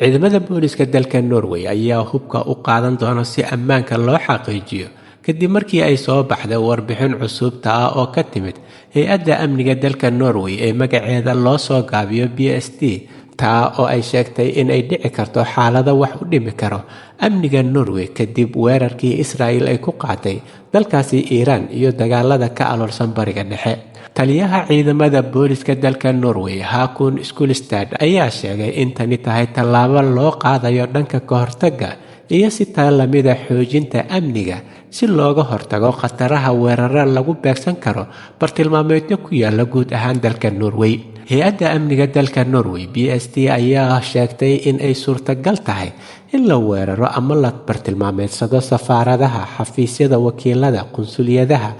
ciidamada booliska dalka Norway ayaa hubka u qaadan doona si ammaanka loo xaqiijiyo kadib markii ay soo baxday warbixin cusub oo ka timid hay'adda amniga dalka Norway ee magaceeda loo soo gaabiyo BST oo ay sheegtay in ay dhici karto xaalado wax u dhimi karo amniga Norway kadib weerarkii Israel ay ku qaatay dalkaasi Iran iyo dagaalada ka aloolsan bariga dhexe. taliyaha ciidamada booliska dalka Norway Hakon Skulstad ayaa sheegay in tani tahay tallaabo loo qaadayo dhanka ka hortagga iyo si lamida xoojinta amniga si looga hortago khataraha weerarada lagu beegsan karo bartilmaameedyo ku yaala guud ahaan dalka Norway. hay'adda amniga dalka Norway BST ayaa sheegtay in ay suurtagal tahay in la weeraro ama la bartilmaameedsado safaaradaha, xafiisyada wakiilada, qunsuliyadaha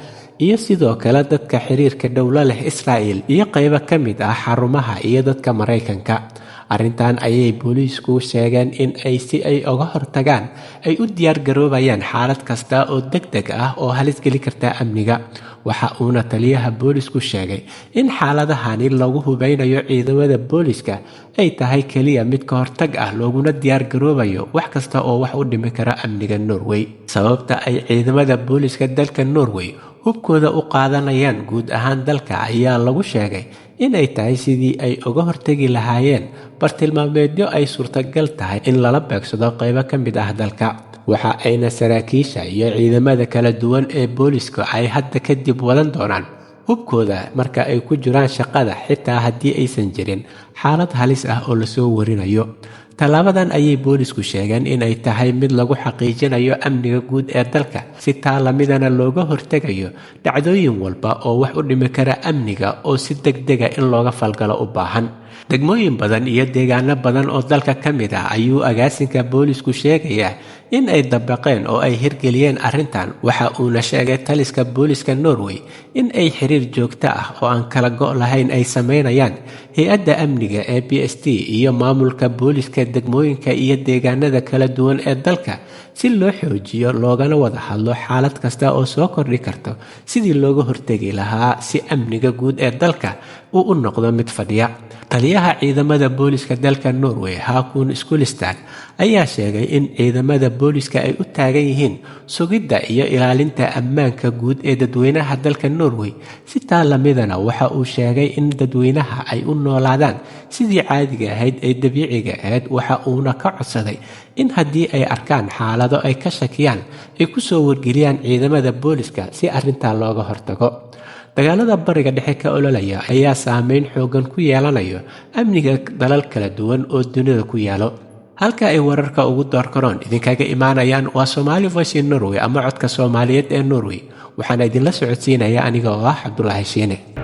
iyo sidoo kale dadka xiriirka dowladda leh Israel iyo qaybo ka mid ah xarumaha iyo dadka Mareykanka. arrintan ayay booliisku sheegeen in ay si ay uga hortagaan ay u diyaar garoobayaan xaalad kasta oo degdeg ah oo halis geli karta amniga. waxa uuna taliyaha boolisku sheegay in xaaladahani lagu hubeynayo ciidamada booliska ay tahay kaliya mid ka hortag ah looguna diyaar garoobayo wax kasta oo wax u dhimi kara amniga Norway. sababta ay ciidamada booliska dalka Norway hubkooda u qaadanayaan guud ahaan dalka ayaa lagu sheegay in ay tahay sidii ay uga hortagi lahaayeen bartilmaameedyo ay suurtagal tahay in lala beegsado qaybo ka mid ah dalka. waxa ayna saraakiisha iyo ciidamada kala duwan ee booliska ay hadda kadib wadan doonaan hubkooda marka ay ku jiraan shaqada xitaa haddii aysan jirin xaalad halis ah oo lasoo warinayo. tallaabadan ayay boolisku sheegeen in ay tahay mid lagu xaqiijinayo amniga guud ee dalka si lamidana looga hortagayo dhacdooyin walba oo wax u dhimi kara amniga oo si degdeg ah in looga falgalo u baahan. degmooyin badan iyo deegaano badan oo dalka ka mid ah ayuu agaasinka boolisku sheegayaa in ay dabaqeen oo ay hirgeliyeen arrintan. waxa uuna sheegay taliska booliska Norway in ay xiriir joogto ah oo aan kala go' lahayn ay sameynayaan hay'adda amniga ee BST iyo maamulka booliska degmooyinka iyo deegaanada kala duwan ee dalka si loo xoojiyo loogana wada hadlo xaalad kasta oo soo kordhi karto sidii looga hortagi lahaa si amniga guud ee dalka uu u noqdo mid fadhiya. taliyaha ciidamada booliska dalka Norway Hakon Skulstad ayaa sheegay in ciidamada booliska ay u taagan yihiin sugidda iyo ilaalinta ammaanka guud ee dadweynaha dalka Norway. si lamidana waxa uu sheegay in dadweynaha ay u noolaadaan sidii caadiga ahayd ee dabiiciga ahayd. waxa uuna ka codsaday in haddii ay arkaan xaalado ay ka shakiyaan ay ku soo wargeliyaan ciidamada booliska si arrintan looga hortago. dagaalada bariga dhexe ka ololaya ayaa saameyn xoogan ku yeelanayo amniga dalal kala duwan oo dunida ku yaalo. halka ay wararka ugu doorkaroon idinkaga imaanayaan waa Somali Voice in Norway ama codka Soomaaliyeed ee Norway. waxaan idinla socodsiinayaa aniga oo ah Cabdullaahi Shiine.